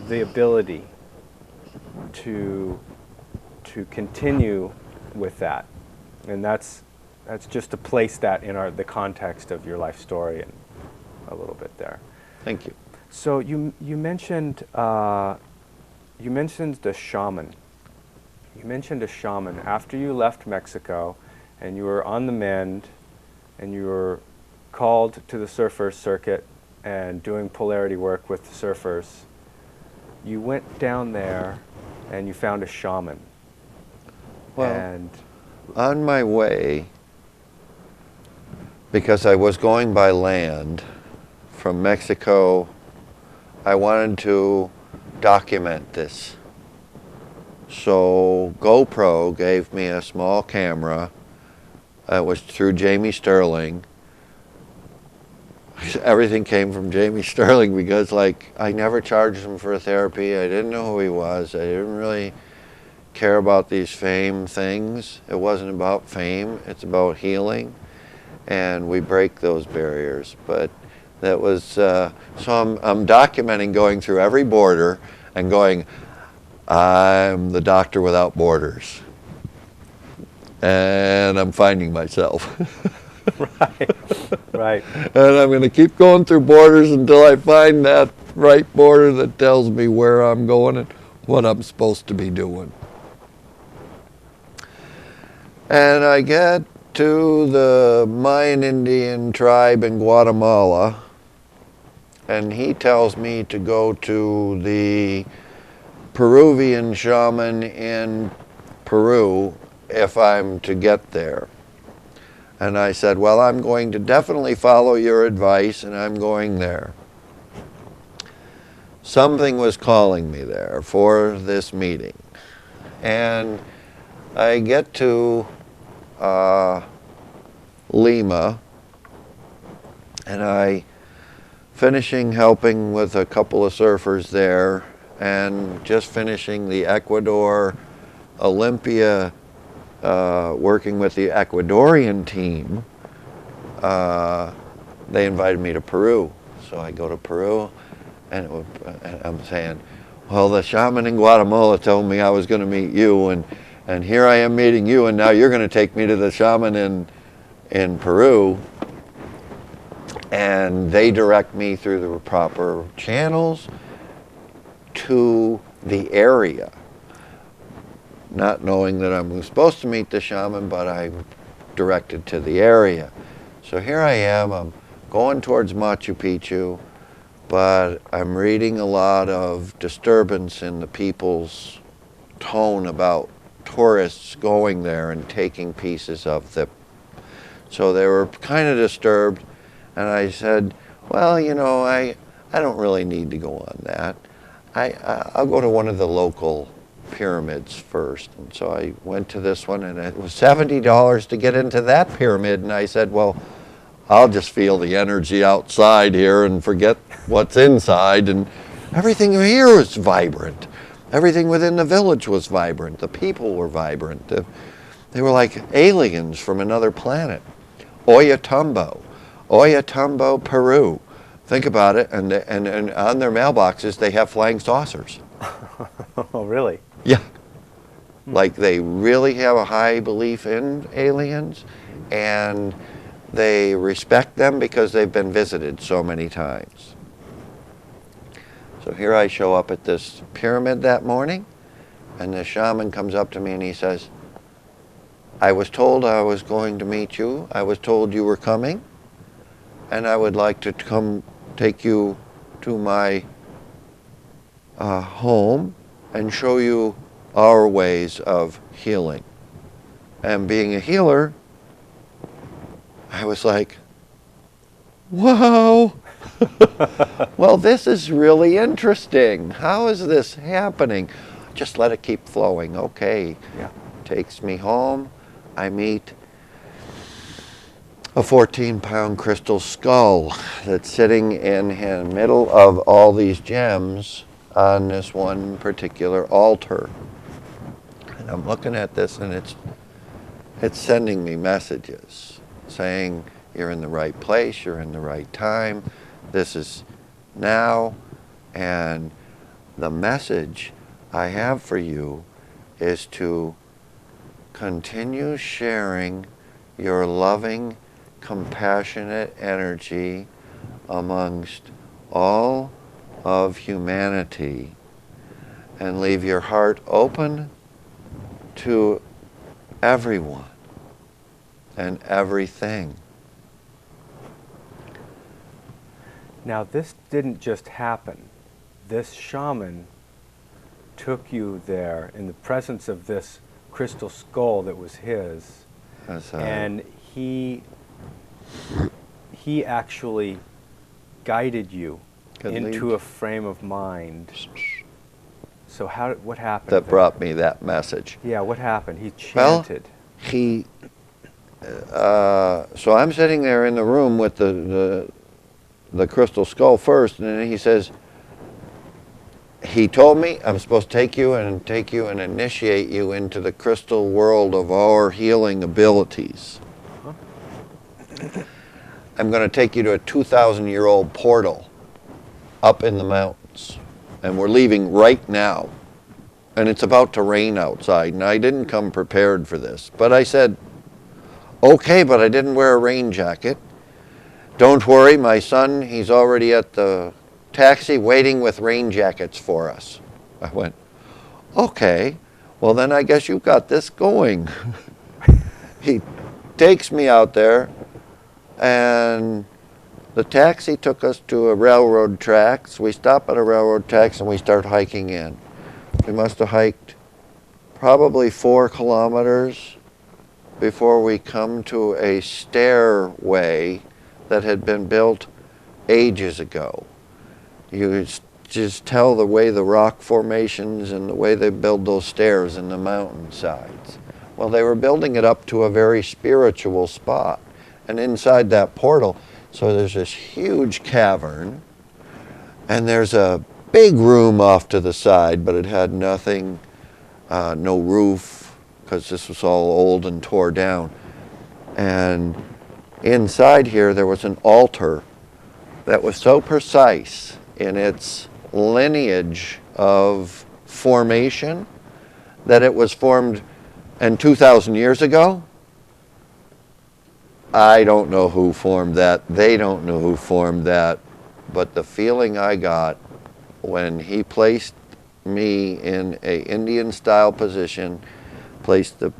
the ability to continue with that, and that's just to place that in the context of your life story and a little bit there. Thank you. So you mentioned the shaman. You mentioned a shaman after you left Mexico, and you were on the mend, and you were called to the surfers circuit and doing polarity work with surfers. You went down there and you found a shaman. Well, and on my way, because I was going by land from Mexico, I wanted to document this. So GoPro gave me a small camera. It was through Jamie Sterling. Everything came from Jamie Sterling because, like, I never charged him for therapy. I didn't know who he was. I didn't really care about these fame things. It wasn't about fame. It's about healing, and we break those barriers. But that was so I'm documenting going through every border and going, I'm the doctor without borders, and I'm finding myself. Right. And I'm going to keep going through borders until I find that right border that tells me where I'm going and what I'm supposed to be doing. And I get to the Mayan Indian tribe in Guatemala, and he tells me to go to the Peruvian shaman in Peru if I'm to get there. And I said, well, I'm going to definitely follow your advice, and I'm going there. Something was calling me there for this meeting. And I get to Lima, and I finishing helping with a couple of surfers there, and just finishing the Ecuador Olympia, working with the Ecuadorian team. They invited me to Peru, so I go to Peru, and I'm saying, well, the shaman in Guatemala told me I was going to meet you, and here I am meeting you, and now you're going to take me to the shaman in Peru, and they direct me through the proper channels to the area, not knowing that I'm supposed to meet the shaman, but I'm directed to the area. So here I am, I'm going towards Machu Picchu, but I'm reading a lot of disturbance in the people's tone about tourists going there and taking pieces of them. So they were kind of disturbed, and I said, well, you know, I don't really need to go on that. I'll go to one of the local pyramids first. And so I went to this one, and it was $70 to get into that pyramid. And I said, well, I'll just feel the energy outside here and forget what's inside. And everything here was vibrant. Everything within the village was vibrant. The people were vibrant. They were like aliens from another planet. Ollantaytambo, Peru. Think about it, and on their mailboxes they have flying saucers. Oh, really? Yeah. Like they really have a high belief in aliens, and they respect them because they've been visited so many times. So here I show up at this pyramid that morning, and the shaman comes up to me and he says, I was told I was going to meet you. I was told you were coming, and I would like to come take you to my home and show you our ways of healing. And being a healer, I was like, whoa, well, this is really interesting. How is this happening? Just let it keep flowing. Okay. Yeah. Takes me home. I meet a 14-pound crystal skull that's sitting in the middle of all these gems on this one particular altar. And I'm looking at this, and it's sending me messages saying, you're in the right place, you're in the right time, this is now, and the message I have for you is to continue sharing your loving, compassionate energy amongst all of humanity, and leave your heart open to everyone and everything. Now, this didn't just happen. This shaman took you there in the presence of this crystal skull that was his, and he actually guided you into a frame of mind. So what happened that there? brought me that message. Yeah, what happened? He chanted. Well, so I'm sitting there in the room with the crystal skull first, and then he says, he told me I'm supposed to take you and initiate you into the crystal world of our healing abilities. I'm going to take you to a 2,000-year-old portal up in the mountains, and we're leaving right now. And it's about to rain outside, and I didn't come prepared for this. But I said, okay, but I didn't wear a rain jacket. Don't worry, my son, he's already at the taxi waiting with rain jackets for us. I went, okay, well then I guess you've got this going. He takes me out there, and the taxi took us to a railroad tracks. We stop at a railroad tracks and we start hiking in. We must have hiked probably 4 kilometers before we come to a stairway that had been built ages ago. You just tell the way the rock formations and the way they build those stairs in the mountainsides. Well, they were building it up to a very spiritual spot. And inside that portal, so there's this huge cavern, and there's a big room off to the side, but it had nothing, no roof, because this was all old and tore down. And inside here, there was an altar that was so precise in its lineage of formation that it was formed 2,000 years ago. I don't know who formed that. They don't know who formed that. But the feeling I got when he placed me in a Indian style position, placed the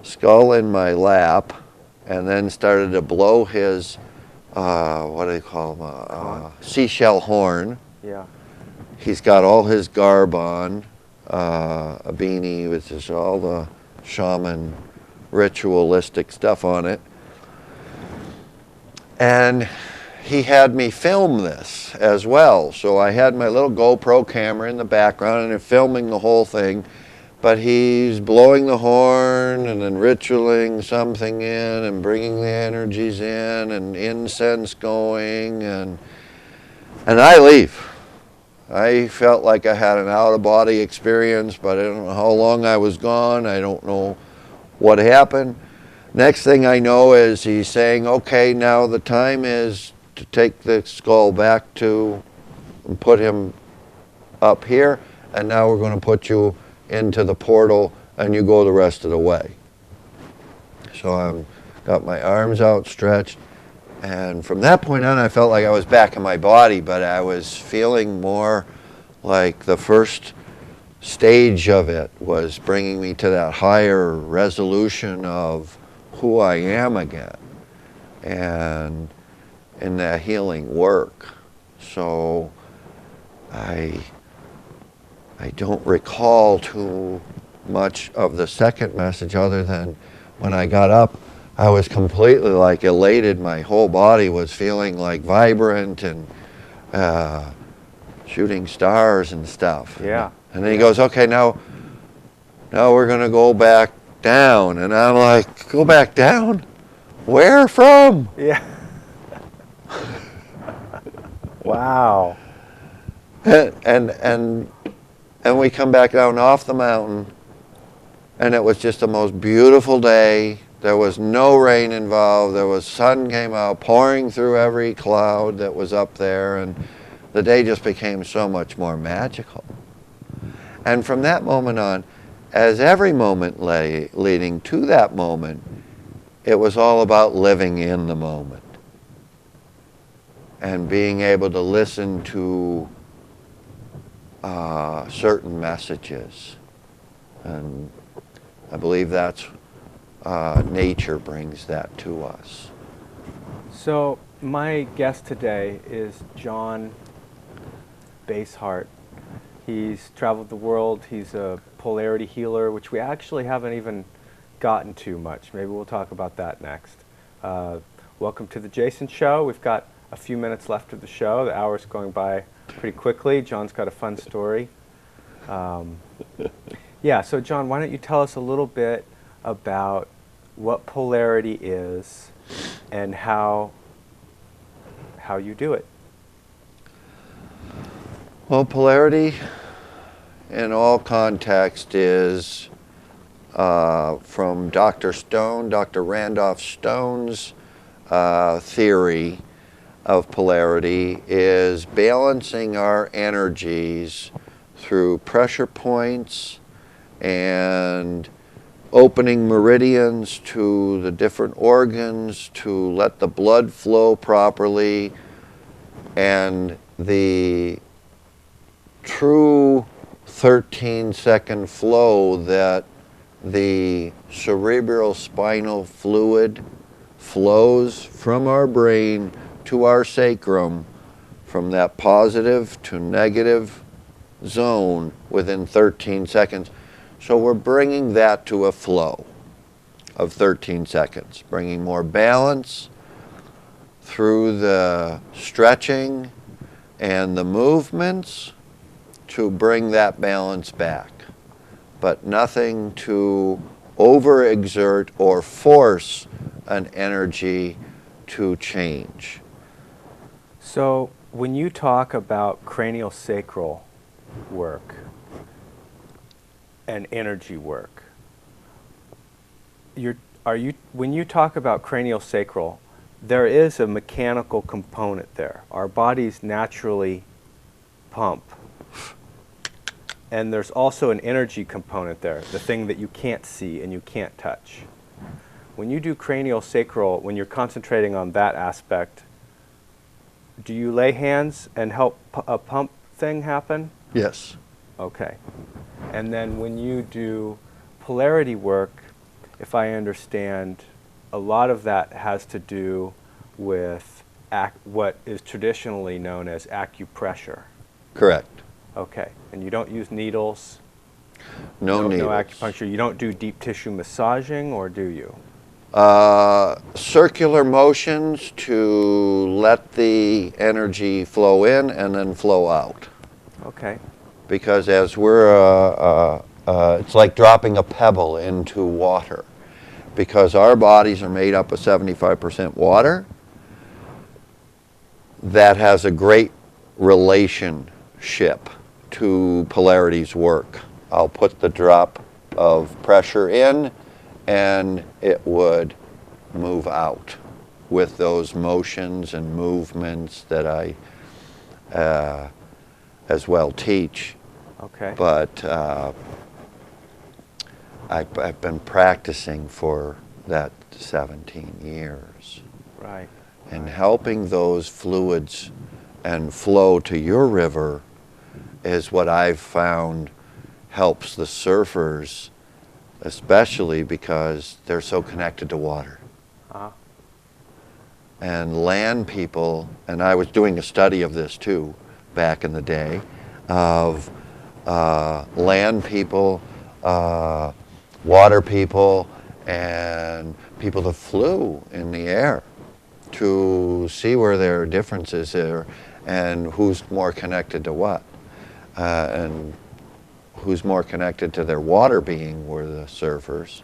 skull in my lap, and then started to blow his, what do they call them, seashell horn. Yeah. He's got all his garb on, a beanie with just all the shaman ritualistic stuff on it. And he had me film this as well. So I had my little GoPro camera in the background and filming the whole thing. But he's blowing the horn and then ritualing something in and bringing the energies in and incense going. And I leave. I felt like I had an out-of-body experience, but I don't know how long I was gone. I don't know what happened. Next thing I know is he's saying, okay, now the time is to take the skull back to and put him up here, and now we're going to put you into the portal and you go the rest of the way. So I've got my arms outstretched, and from that point on I felt like I was back in my body, but I was feeling more like the first stage of it was bringing me to that higher resolution of who I am again and in that healing work. So I don't recall too much of the second message other than when I got up, I was completely like elated. My whole body was feeling like vibrant and shooting stars and stuff. Yeah. And then he goes, okay, now we're going to go back down. And I'm like, go back down? Where from? Yeah. Wow. And we come back down off the mountain, and it was just the most beautiful day. There was no rain involved. There was sun came out pouring through every cloud that was up there, and the day just became so much more magical. And from that moment on, as every moment leading to that moment, it was all about living in the moment and being able to listen to certain messages. And I believe that's nature brings that to us. So my guest today is John Basehart. He's traveled the world. He's a polarity healer, which we actually haven't even gotten to much. Maybe we'll talk about that next. Welcome to the Jason Show. We've got a few minutes left of the show. The hour's going by pretty quickly. John's got a fun story. Yeah, so John, why don't you tell us a little bit about what polarity is and how you do it. Well, polarity in all context is from Dr. Randolph Stone's theory of polarity is balancing our energies through pressure points and opening meridians to the different organs to let the blood flow properly, and the true 13-second flow that the cerebral spinal fluid flows from our brain to our sacrum, from that positive to negative zone within 13 seconds. So we're bringing that to a flow of 13 seconds, bringing more balance through the stretching and the movements to bring that balance back, but nothing to overexert or force an energy to change. So when you talk about cranial sacral work and energy work, when you talk about cranial sacral, there is a mechanical component there. Our bodies naturally pump. And there's also an energy component there, the thing that you can't see and you can't touch. When you do cranial sacral, when you're concentrating on that aspect, do you lay hands and help a pump thing happen? Yes. Okay. And then when you do polarity work, if I understand, a lot of that has to do with what is traditionally known as acupressure. Correct. Okay. And you don't use needles? No needles. No acupuncture. You don't do deep tissue massaging, or do you? Circular motions to let the energy flow in and then flow out. Okay. Because as we're, it's like dropping a pebble into water. Because our bodies are made up of 75% water, that has a great relationship to polarity's work. I'll put the drop of pressure in and it would move out with those motions and movements that I as well teach. Okay. But I've been practicing for that 17 years. Right. And helping those fluids and flow to your river is what I've found helps the surfers, especially because they're so connected to water. And land people, and I was doing a study of this too back in the day, of land people, water people, and people that flew in the air to see where their differences are and who's more connected to what. And who's more connected to their water being were the surfers.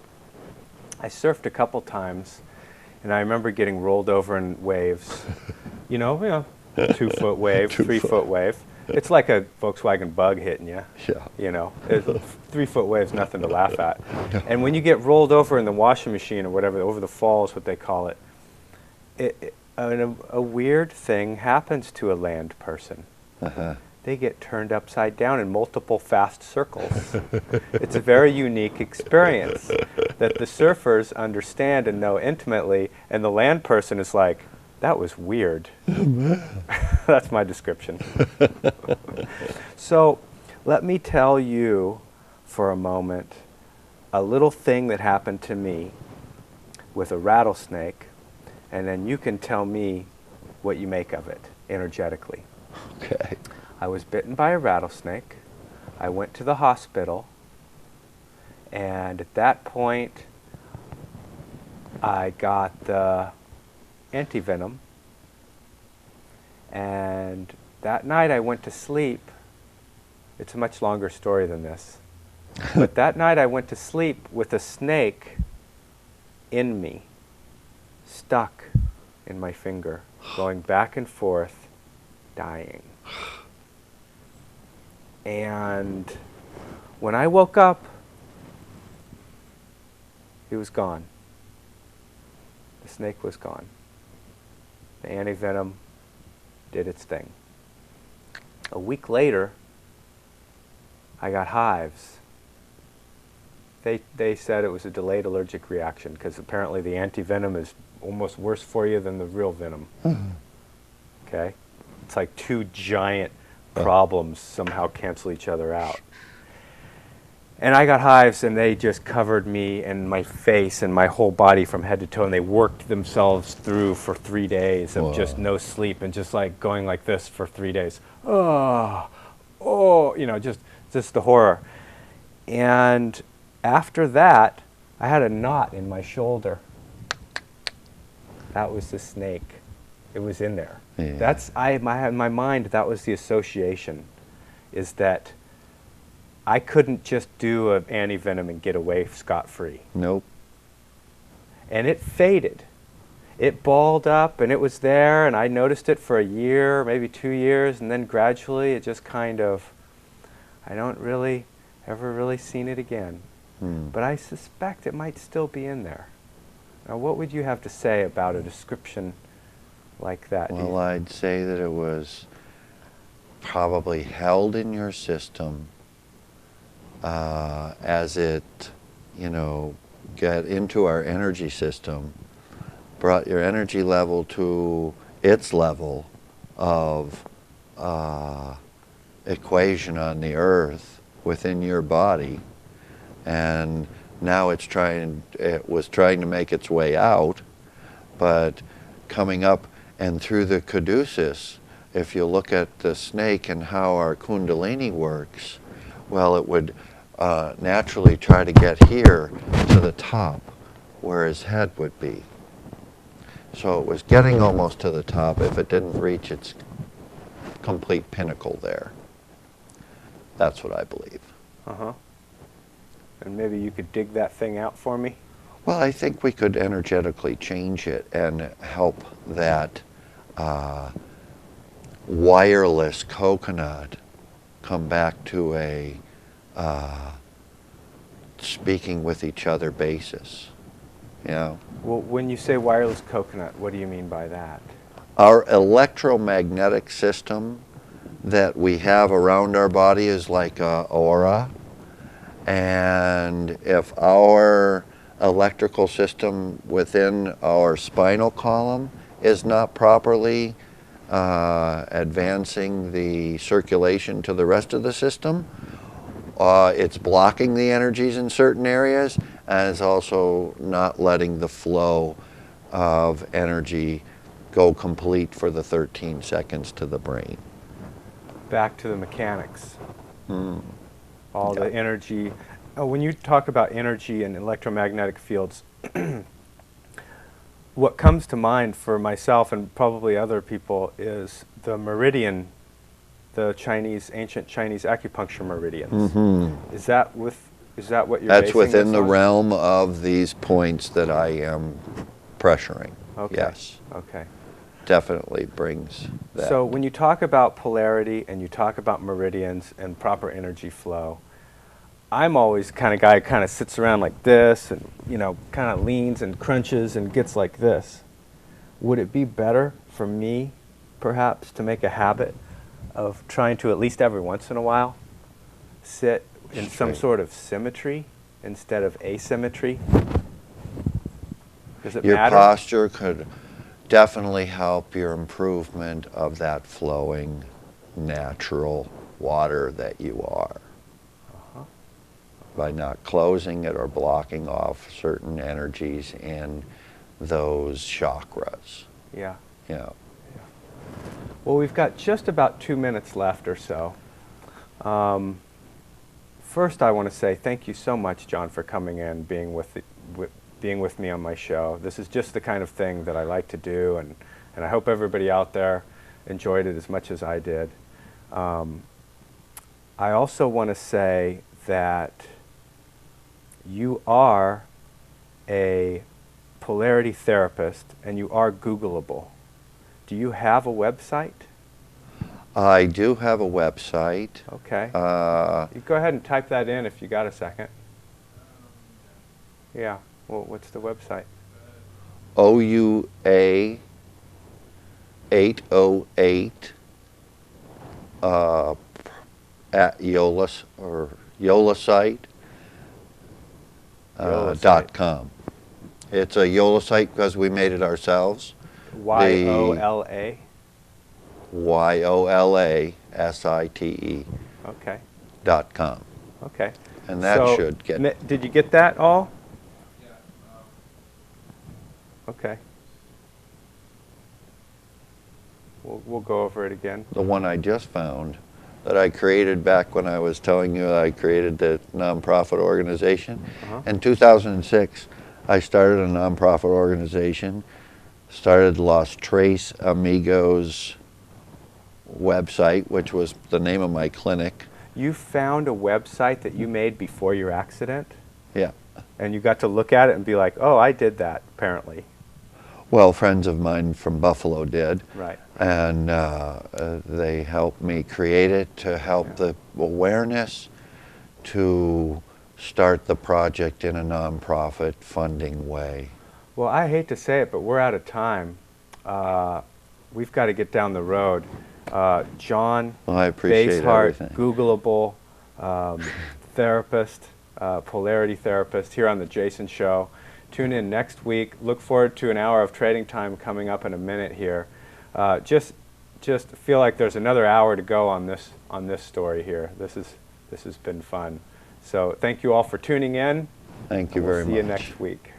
I surfed a couple times, and I remember getting rolled over in waves. You know, 2-foot wave, 3-foot wave. It's like a Volkswagen Bug hitting you. Yeah. You know, 3-foot wave's nothing to laugh at. And when you get rolled over in the washing machine or whatever, over the falls, what they call it, a weird thing happens to a land person. they get turned upside down in multiple fast circles. It's a very unique experience that the surfers understand and know intimately, and the land person is like, that was weird. That's my description. So let me tell you for a moment a little thing that happened to me with a rattlesnake, and then you can tell me what you make of it energetically. Okay. I was bitten by a rattlesnake. I went to the hospital, and at that point, I got the antivenom. And that night I went to sleep. It's a much longer story than this. But that night I went to sleep with a snake in me, stuck in my finger, going back and forth, dying. And when I woke up, he was gone. The snake was gone. The antivenom did its thing. A week later, I got hives. They said it was a delayed allergic reaction because apparently the antivenom is almost worse for you than the real venom. Okay? It's like two giant problems somehow cancel each other out. And I got hives, and they just covered me and my face and my whole body from head to toe, and they worked themselves through for 3 days of just no sleep and just like going like this for 3 days. Oh, you know, just the horror. And after that, I had a knot in my shoulder. That was the snake. It was in there. Yeah. That's in my mind, that was the association, is that I couldn't just do an antivenom and get away scot-free. Nope. And it faded. It balled up, and it was there, and I noticed it for a year, maybe 2 years, and then gradually it just kind of, I don't really, ever really seen it again. But I suspect it might still be in there. Now, what would you have to say about a description like that? Well, I'd say that it was probably held in your system as it, got into our energy system, brought your energy level to its level of equation on the earth within your body, and now it was trying to make its way out, but coming up and through the caduceus. If you look at the snake and how our kundalini works, well, it would naturally try to get here to the top where his head would be. So it was getting almost to the top if it didn't reach its complete pinnacle there. That's what I believe. Uh-huh. And maybe you could dig that thing out for me? Well, I think we could energetically change it and help that wireless coconut come back to a speaking with each other basis. Well, when you say wireless coconut, what do you mean by that? Our electromagnetic system that we have around our body is like an aura, and if our electrical system within our spinal column is not properly advancing the circulation to the rest of the system, it's blocking the energies in certain areas, and it's also not letting the flow of energy go complete for the 13 seconds to the brain. Back to the mechanics. All the energy. When you talk about energy and electromagnetic fields, what comes to mind for myself and probably other people is the meridian, the ancient Chinese acupuncture meridians. Is that what you're That's basing within this the on? realm of these points that I am pressuring. Okay. Yes. Okay. Definitely brings that. So when you talk about polarity and you talk about meridians and proper energy flow, I'm always kind of guy kind of sits around like this and, kind of leans and crunches and gets like this. Would it be better for me, perhaps, to make a habit of trying to, at least every once in a while, sit in some Straight. sort of symmetry instead of asymmetry? Does it Your matter? posture could definitely help your improvement of that flowing natural water that you are. By not closing it or blocking off certain energies in those chakras. Yeah. You know. Well, we've got just about 2 minutes left or so. First, I want to say thank you so much, John, for coming in, being with me on my show. This is just the kind of thing that I like to do, and I hope everybody out there enjoyed it as much as I did. I also want to say that you are a polarity therapist, and you are Googleable. Do you have a website? I do have a website. Okay. You go ahead and type that in if you got a second. Yeah. Well, what's the website? OUA 808 at Yolas or Yolasite .com. It's a Yola site because we made it ourselves. YOLA? YOLASITE Okay. .com. Okay. And that So, should get... Did you get that all? Okay. We'll go over it again. The one I just found that I created back when I was telling you I created the nonprofit organization. In 2006, I started a nonprofit organization, started Los Tres Amigos website, which was the name of my clinic. You found a website that you made before your accident? Yeah. And you got to look at it and be like, oh, I did that, apparently. Well, friends of mine from Buffalo did. Right. And they helped me create it to help the awareness to start the project in a nonprofit funding way. Well, I hate to say it, but we're out of time. We've got to get down the road. John, Well, I appreciate Baseheart, everything. Googleable, therapist, polarity therapist here on The Jason Show. Tune in next week. Look forward to an hour of trading time coming up in a minute here. Just feel like there's another hour to go on this story here. This has been fun. So thank you all for tuning in. Thank you We'll very much. see you next week.